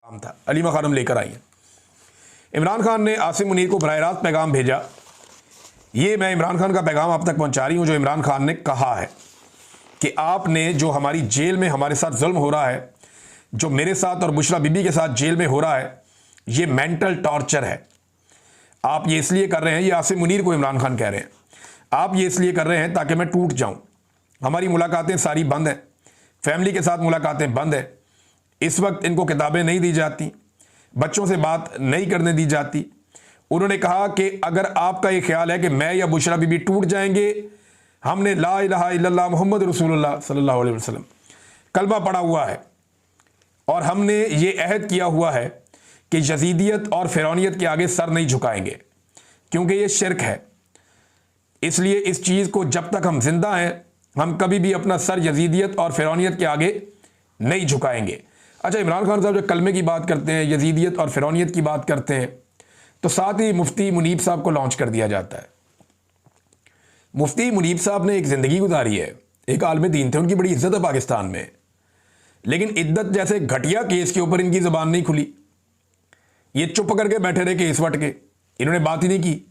काम था, अलीमा खानम लेकर आई हैं। इमरान खान ने आसिम मुनीर को बराह रास्त पैगाम भेजा। ये मैं इमरान खान का पैगाम आप तक पहुंचा रही हूं, जो इमरान खान ने कहा है कि आपने जो हमारी जेल में हमारे साथ जुल्म हो रहा है, जो मेरे साथ और बुशरा बीबी के साथ जेल में हो रहा है, ये मेंटल टॉर्चर है। आप ये इसलिए कर रहे हैं, ये आसिम मुनीर को इमरान खान कह रहे हैं, आप ये इसलिए कर रहे हैं ताकि मैं टूट जाऊं। हमारी मुलाकातें सारी बंद हैं, फैमिली के साथ मुलाकातें बंद हैं। इस वक्त इनको किताबें नहीं दी जाती, बच्चों से बात नहीं करने दी जाती। उन्होंने कहा कि अगर आपका ये ख्याल है कि मैं या बुशरा बीबी टूट जाएंगे, हमने ला इलाहा इल्लल्लाह मुहम्मद रसूलुल्लाह सल्लल्लाहु अलैहि वसल्लम कलमा पढ़ा हुआ है और हमने ये अहद किया हुआ है कि यजीदियत और फिरौनियत के आगे सर नहीं झुकाएंगे, क्योंकि ये शिरक है। इसलिए इस चीज़ को जब तक हम जिंदा हैं, हम कभी भी अपना सर यजीदियत और फिरौनियत के आगे नहीं झुकाएंगे। अच्छा, इमरान खान साहब जब कलमे की बात करते हैं, यजीदियत और फिरौनियत की बात करते हैं, तो साथ ही मुफ्ती मुनीब साहब को लॉन्च कर दिया जाता है। मुफ्ती मुनीब साहब ने एक ज़िंदगी गुजारी है, एक आलिम दीन थे, उनकी बड़ी इज्जत है पाकिस्तान में, लेकिन इद्दत जैसे घटिया केस के ऊपर इनकी ज़बान नहीं खुली। ये चुप करके बैठे रहे केस वट के, इन्होंने बात ही नहीं की।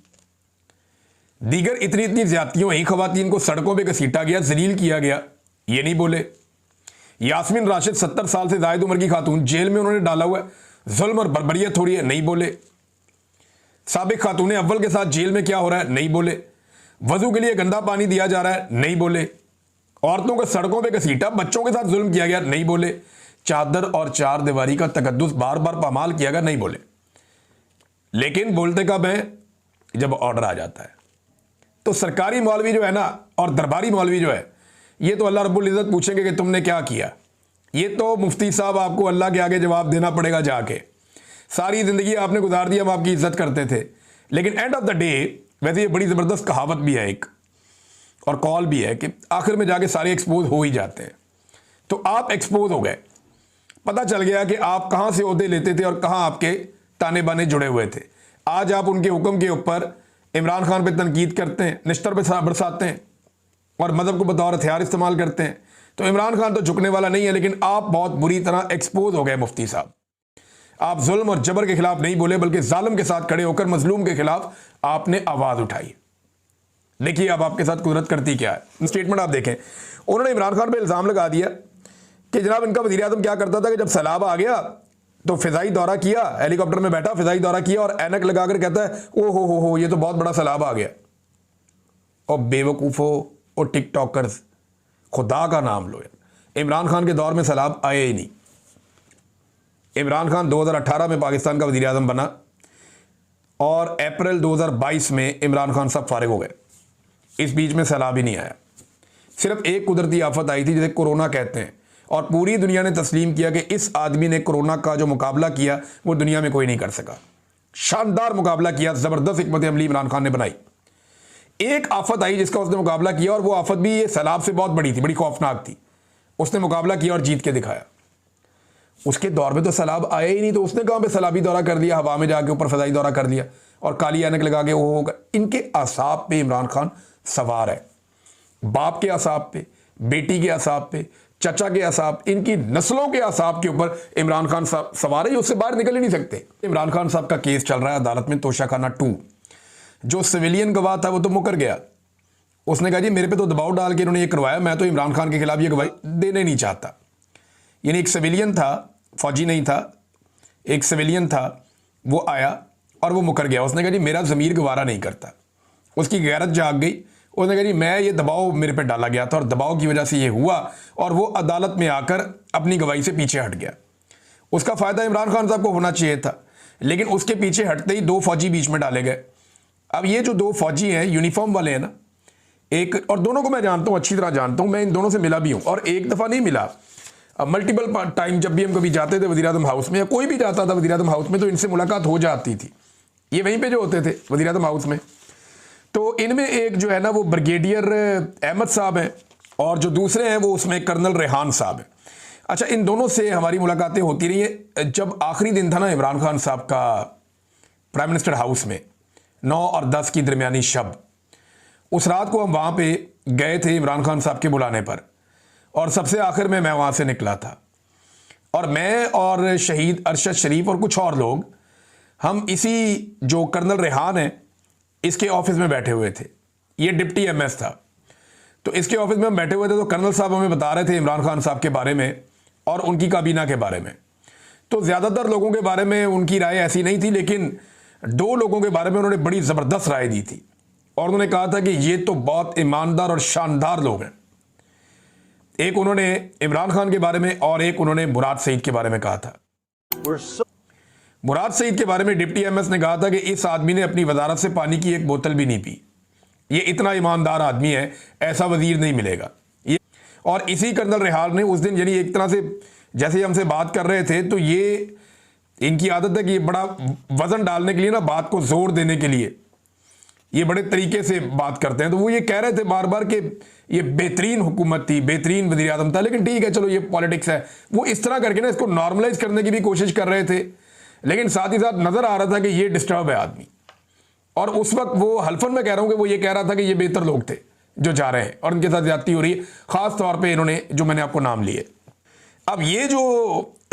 दीगर इतनी इतनी ज्यादतियों ही खवातीन को सड़कों पे घसीटा गया, जलील किया गया, ये नहीं बोले। यास्मीन राशिद 70 साल से जायद उम्र की खातून, जेल में उन्होंने डाला हुआ है, जुल्म और बर्बरियत हो रही है, नहीं बोले। साबिक खातून अव्वल के साथ जेल में क्या हो रहा है, नहीं बोले। वजू के लिए गंदा पानी दिया जा रहा है, नहीं बोले। औरतों को सड़कों पे घसीटा, बच्चों के साथ जुल्म किया गया, नहीं बोले। चादर और चार दीवारी का तकद्दुस बार बार पामाल किया गया, नहीं बोले। लेकिन बोलते कब हैं, जब ऑर्डर आ जाता है। तो सरकारी मौलवी जो है ना, और दरबारी मौलवी जो है, ये तो अल्लाह रब्बुल इज़्ज़त पूछेंगे कि तुमने क्या किया। ये तो मुफ्ती साहब आपको अल्लाह के आगे जवाब देना पड़ेगा जाके। सारी ज़िंदगी आपने गुजार दी, हम आपकी इज्जत करते थे, लेकिन एंड ऑफ द डे, वैसे ये बड़ी ज़बरदस्त कहावत भी है एक, और कॉल भी है कि आखिर में जाके सारे एक्सपोज हो ही जाते हैं। तो आप एक्सपोज हो गए, पता चल गया कि आप कहाँ से ओहदे लेते थे और कहाँ आपके ताने बाने जुड़े हुए थे। आज आप उनके हुक्म के ऊपर इमरान खान पे तनकीद करते हैं, निश्तर पे बरसाते हैं और मदद को बतौर हथियार इस्तेमाल करते हैं। तो इमरान खान तो झुकने वाला नहीं है, लेकिन आप बहुत बुरी तरह एक्सपोज हो गए मुफ्ती साहब। आप जुल्म और जबर के खिलाफ नहीं बोले, बल्कि जालिम के साथ खड़े होकर मजलूम के खिलाफ आपने आवाज उठाई। देखिए अब आपके साथ कुदरत करती क्या है। स्टेटमेंट आप देखें, उन्होंने इमरान खान पर इल्ज़ाम लगा दिया कि जनाब इनका वज़ीर आज़म क्या करता था कि जब सैलाब आ गया तो फिजाई दौरा किया, हेलीकॉप्टर में बैठा, फिजाई दौरा किया और ऐनक लगाकर कहता है ओ हो ये तो बहुत बड़ा सैलाब आ गया। और बेवकूफ़ो और टिकटॉकर्स, खुदा का नाम लो यार, इमरान खान के दौर में सैलाब आए ही नहीं। इमरान खान 2018 में पाकिस्तान का वज़ीर आज़म बना और अप्रैल 2022 में इमरान खान साहब फारिग हो गए। इस बीच में सैलाब ही नहीं आया। सिर्फ एक कुदरती आफत आई थी जिसे कोरोना कहते हैं, और पूरी दुनिया ने तस्लीम किया कि इस आदमी ने कोरोना का जो मुकाबला किया वो दुनिया में कोई नहीं कर सका। शानदार मुकाबला किया, ज़बरदस्त हिकमत अमली इमरान खान ने बनाई। एक आफत आई जिसका उसने मुकाबला किया, और वो आफत भी ये सैलाब से बहुत बड़ी थी, बड़ी खौफनाक थी। उसने मुकाबला किया और जीत के दिखाया। उसके दौर में तो सैलाब आया ही नहीं, तो उसने कहाँ पे सैलाबी दौरा कर दिया, हवा में जाके ऊपर फजाई दौरा कर दिया और काली ऐनक लगा के वो होगा। इनके असाब पे इमरान खान सवार है, बाप के असाब पे, बेटी के असाब पे, चचा के असाब, इनकी नस्लों के असाब के ऊपर इमरान खान साहब सवार है, उससे बाहर निकल ही नहीं सकते। इमरान खान साहब का केस चल रहा है अदालत में, तोशाखाना 2। जो सिविलियन गवाह था वो तो मुकर गया। उसने कहा जी मेरे पे तो दबाव डाल के इन्होंने ये करवाया, मैं तो इमरान खान के खिलाफ ये गवाही देने नहीं चाहता। यानी एक सिविलियन था, फौजी नहीं था, एक सिविलियन था, वो आया और वो मुकर गया। उसने कहा जी मेरा ज़मीर गवारा नहीं करता। उसकी गैरत जाग गई। उसने कहा जी मैं ये दबाव मेरे पे डाला गया था और दबाव की वजह से ये हुआ, और वो अदालत में आकर अपनी गवाही से पीछे हट गया। उसका फ़ायदा इमरान खान साहब को होना चाहिए था, लेकिन उसके पीछे हटते ही 2 फौजी बीच में डाले गए। अब ये जो 2 फौजी हैं, यूनिफॉर्म वाले हैं ना, एक, और दोनों को मैं जानता हूँ, अच्छी तरह जानता हूँ, मैं इन दोनों से मिला भी हूँ, और एक दफ़ा नहीं मिला, मल्टीपल टाइम। जब भी हम कभी जाते थे वज़ीर आज़म हाउस में, या कोई भी जाता था वज़ीर आज़म हाउस में, तो इनसे मुलाकात हो जाती थी। ये वहीं पे जो होते थे वज़ीर आज़म हाउस में। तो इनमें एक जो है ना वो ब्रिगेडियर अहमद साहब हैं, और जो दूसरे हैं वो उसमें कर्नल रेहान साहब हैं। अच्छा, इन दोनों से हमारी मुलाकातें होती रही हैं। जब आखिरी दिन था ना इमरान खान साहब का प्राइम मिनिस्टर हाउस में, 9 और 10 की दरमियानी शब, उस रात को हम वहाँ पे गए थे इमरान खान साहब के बुलाने पर, और सबसे आखिर में मैं वहाँ से निकला था। और मैं और शहीद अरशद शरीफ और कुछ और लोग, हम इसी जो कर्नल रेहान है इसके ऑफिस में बैठे हुए थे। ये डिप्टी एमएस था, तो इसके ऑफिस में हम बैठे हुए थे। तो कर्नल साहब हमें बता रहे थे इमरान खान साहब के बारे में और उनकी काबीना के बारे में। तो ज़्यादातर लोगों के बारे में उनकी राय ऐसी नहीं थी, लेकिन 2 लोगों के बारे में उन्होंने बड़ी ज़बरदस्त राय दी थी और उन्होंने कहा था कि ये तो बहुत ईमानदार और शानदार लोग हैं। एक उन्होंने इमरान खान के बारे में और एक उन्होंने मुराद सईद के बारे में कहा था। मुराद सईद के बारे में डिप्टी एमएस ने कहा था कि इस आदमी ने अपनी वजारत से पानी की एक बोतल भी नहीं पी, ये इतना ईमानदार आदमी है, ऐसा वजीर नहीं मिलेगा ये। और इसी कर्नल रेहान ने उस दिन, यानी एक तरह से जैसे हमसे बात कर रहे थे, तो ये इनकी आदत है कि ये बड़ा वजन डालने के लिए ना, बात को जोर देने के लिए ये बड़े तरीके से बात करते हैं। तो वो ये कह रहे थे बार बार कि ये बेहतरीन हुकूमत थी, बेहतरीन वज़ीर आज़म था, लेकिन ठीक है चलो ये पॉलिटिक्स है। वो इस तरह करके ना इसको नॉर्मलाइज करने की भी कोशिश कर रहे थे, लेकिन साथ ही साथ नज़र आ रहा था कि ये डिस्टर्ब है आदमी। और उस वक्त वो हल्फन में कह रहा हूँ कि वो ये कह रहा था कि ये बेहतर लोग थे जो जा रहे हैं और इनके साथ ज्यादती हो रही है, ख़ास तौर पर इन्होंने जो मैंने आपको नाम लिए। अब ये जो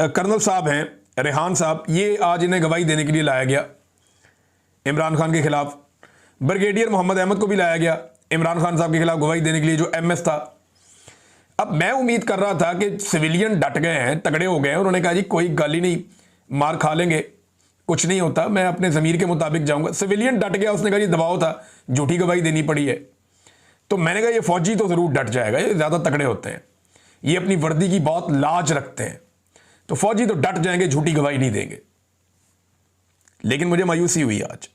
कर्नल साहब हैं रेहान साहब, ये आज इन्हें गवाही देने के लिए लाया गया इमरान खान के खिलाफ। ब्रिगेडियर मोहम्मद अहमद को भी लाया गया इमरान खान साहब के खिलाफ गवाही देने के लिए, जो एमएस था। अब मैं उम्मीद कर रहा था कि सिविलियन डट गए हैं, तगड़े हो गए हैं, उन्होंने कहा जी कोई गाली नहीं, मार खा लेंगे, कुछ नहीं होता, मैं अपने ज़मीर के मुताबिक जाऊंगा। सिविलियन डट गया, उसने कहा जी दबाव था, झूठी गवाही देनी पड़ी है। तो मैंने कहा ये फौजी तो ज़रूर डट जाएगा, ये ज़्यादा तगड़े होते हैं, ये अपनी वर्दी की बहुत लाज रखते हैं, तो फौजी तो डट जाएंगे, झूठी गवाही नहीं देंगे। लेकिन मुझे मायूसी हुई आज।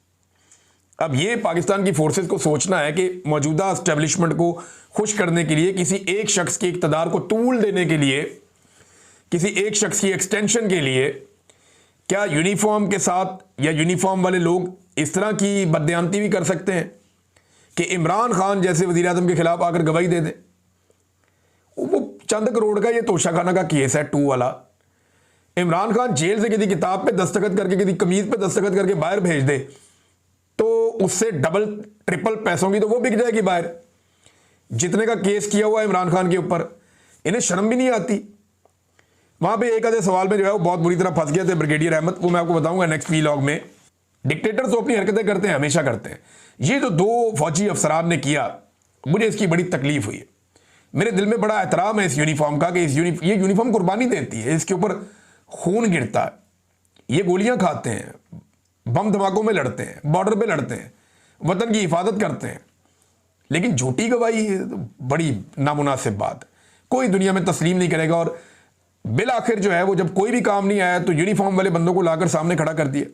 अब ये पाकिस्तान की फोर्सेस को सोचना है कि मौजूदा एस्टेब्लिशमेंट को खुश करने के लिए, किसी एक शख्स के इक़्तिदार को तूल देने के लिए, किसी एक शख्स की एक्सटेंशन के लिए, क्या यूनिफॉर्म के साथ या यूनिफॉर्म वाले लोग इस तरह की बदयांती भी कर सकते हैं कि इमरान खान जैसे वज़ीर आज़म के खिलाफ आकर गवाही दे दें? वो चंद करोड़ का ये तोशाखाना का केस है 2 वाला। इमरान खान जेल से किसी किताब पे दस्तखत करके, किसी कमीज पे दस्तखत करके बाहर भेज दे, तो उससे डबल ट्रिपल पैसों की तो वो बिक जाएगी बाहर, जितने का केस किया हुआ है इमरान खान के ऊपर। इन्हें शर्म भी नहीं आती। वहां पे एक आधे सवाल में जो है वो बहुत बुरी तरह फंस गए थे ब्रिगेडियर अहमद, वो मैं आपको बताऊंगा नेक्स्ट वीलॉग में। डिक्टेटर्स तो अपनी हरकतें करते हैं, हमेशा करते हैं। ये जो 2 फौजी अफसरान ने किया, मुझे इसकी बड़ी तकलीफ हुई है। मेरे दिल में बड़ा एहतराम है इस यूनिफॉर्म का कि ये यूनिफॉर्म कुर्बानी देती है, इसके ऊपर खून गिरता है, ये गोलियां खाते हैं, बम धमाकों में लड़ते हैं, बॉर्डर पे लड़ते हैं, वतन की हिफाजत करते हैं। लेकिन झूठी गवाही तो बड़ी नामुनासिब बात है, कोई दुनिया में तस्लीम नहीं करेगा। और बिल आखिर जो है वो जब कोई भी काम नहीं आया तो यूनिफॉर्म वाले बंदों को लाकर सामने खड़ा कर दिया।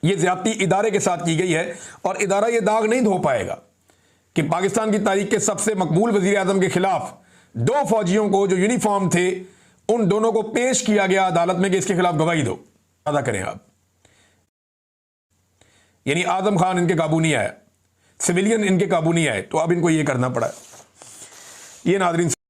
ये ज्यादती इदारे के साथ की गई है और इदारा ये दाग नहीं धो पाएगा कि पाकिस्तान की तारीख के सबसे मकबूल वजीर आजम के खिलाफ 2 फौजियों को जो यूनिफॉर्म थे, उन दोनों को पेश किया गया अदालत में कि इसके खिलाफ गवाही दो। अदा करें आप, यानी आजम खान इनके काबू नहीं आया, सिविलियन इनके काबू नहीं आए, तो अब इनको ये करना पड़ा। ये नाज़रीन